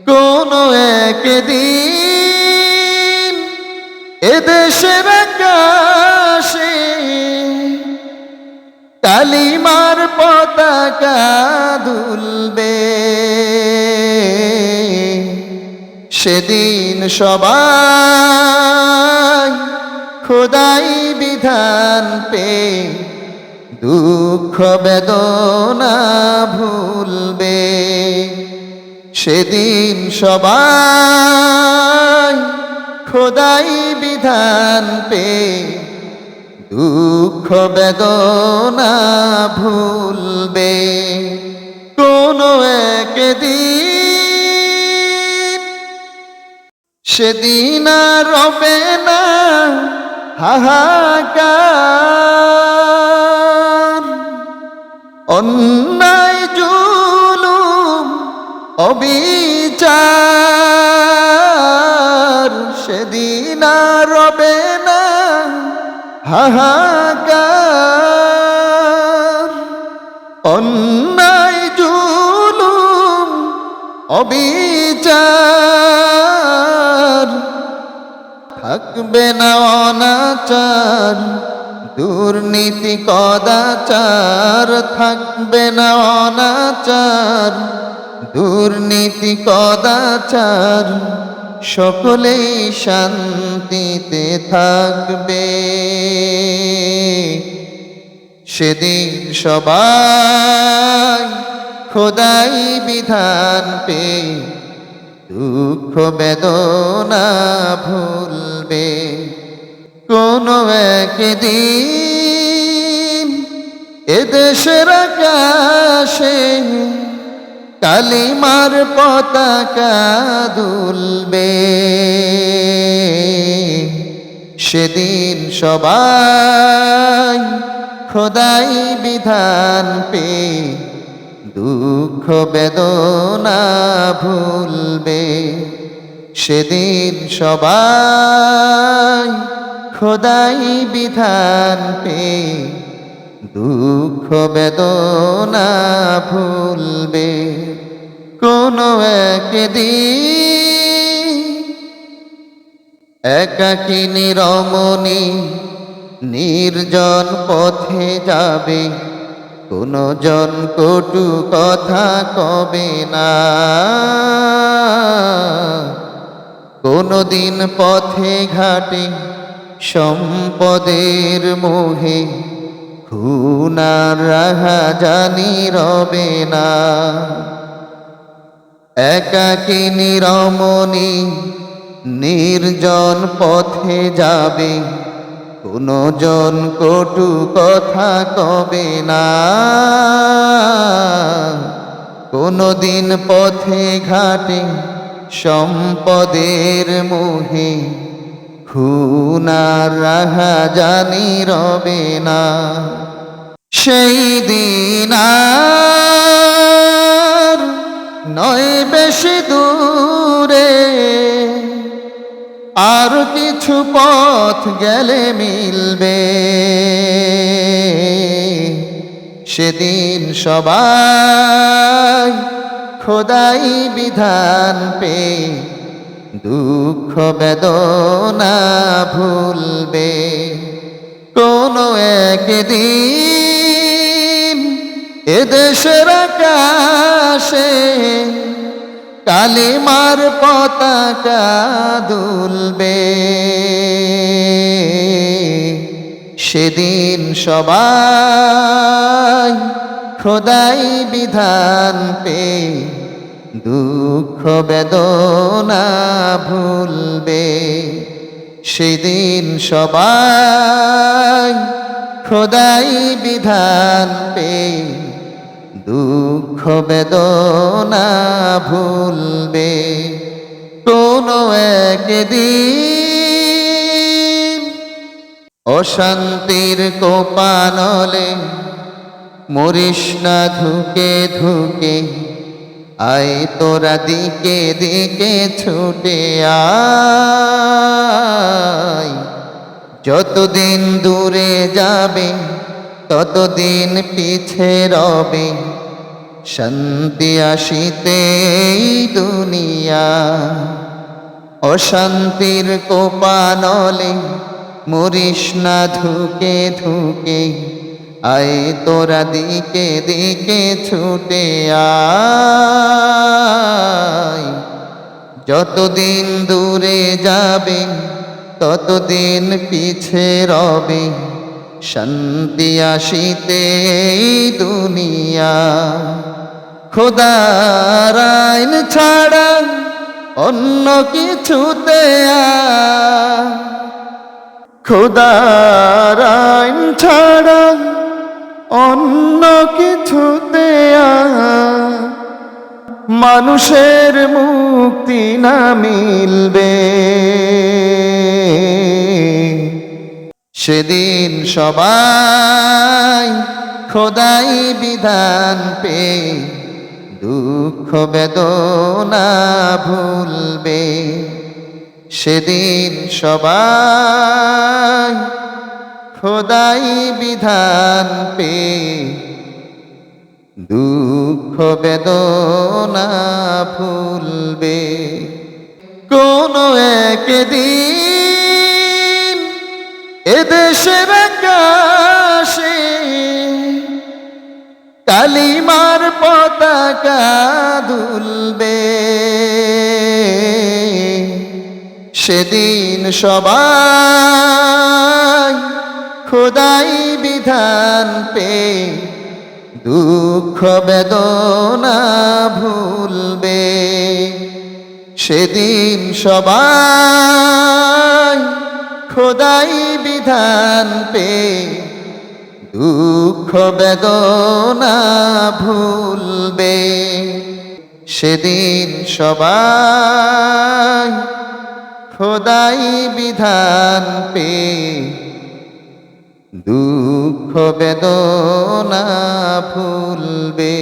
কোনো একদিন এদেশের আকাশে কালিমার পতাকা দুলবে। সেদিন সবাই খোদাই বিধান পে দুঃখ বেদনা ভুলবে। সেদিন সবাই খোদাই বিধান পে দুঃখ বেদনা ভুলবে। কোনো একদিন সেদিন আর রবে না হাহাকার, অন্যায় জুলুম অবিচার। সেদিন আর রবে না হাহাকার, অন্যায় জুলুম অবিচার। থাকবে না অনাচার দুর্নীতি কদাচার, থাকবে না অনাচার দুর্নীতি কদাচার। সকলেই শান্তিতে থাকবে। সেদিন সবাই খোদাই বিধান পে দুঃখ বেদনা ভুলবে। কোনো একদিন এদেশের আকাশে কালিমার পতাকা দুলবে। সেদিন সবাই খোদাই বিধান পে দুঃখ বেদনা ভুলবে। সেদিন সবাই খোদাই বিধান পে দুঃখ বেদনা ভুলবে। কোনো একদিন একাকিনী রমণী নির্জন পথে যাবে, কোনো জন কটু কথা কবে না। কোনো দিন পথে ঘাটে সম্পদের মোহে খুন আর রাহাজানি রবে না। একাকিনী রমণী নির্জন পথে যাবে, কোনো জন কটু কথা কবে না। কোনো দিন পথে ঘাটে সম্পদের মোহে খুন আর রাহাজানি রবে না। সেই দিন আর নয় বেশি দূরে, আর কিছু পথ গেলে মিলবে। সেদিন সবাই খোদাই বিধান পে দুঃখ বেদনা ভুলবে। কোনো একদিন এদেশের আকাশে কালিমার পতাকা দুলবে। সেদিন সবাই খোদাই বিধান পে দুঃখ বেদনা ভুলবে। সেদিন সবাই খোদাই বিধান পে দুঃখ বেদনা ভুলবে। কোনো একদিন অশান্তির কোপানলে মরিস না ধুকে ধুকে, আয় তোরা দিকে দিকে ছুটে আয়। যতদিন দূরে যাবে ততদিন পিছে রবে, শান্তি আসিতে এই দুনিয়া। অশান্তির কোপানলে মরিস না ধুকে ধুকে, আয় তোরা দিকে দিকে ছুটে আয়। যতদিন দূরে যাবে ততদিন পিছে রবে, শান্তি আসিতে এই দুনিয়া। খোদার আইন ছাড়া অন্য কিছুতে খোদার আইন ছাড়া অন্য কিছুতে মানুষের মুক্তি না মিলবে। সেদিন সবাই খোদাই বিধান পে দুঃখ বেদনা ভুলবে। সেদিন সবাই খোদাই বিধান পে দুঃখ বেদনা ভুলবে। কোনো একদিন এদেশের আকাশে কালিমার পতাকা দুলবে। সেদিন সবাই খোদাই বিধান পে দুঃখ বেদনা ভুলবে। সেদিন সবাই খোদাই বিধান পে দুঃখ বেদনা ভুলবে। সেদিন সবাই খোদাই বিধান পে দুঃখ বেদনা ভুলবে।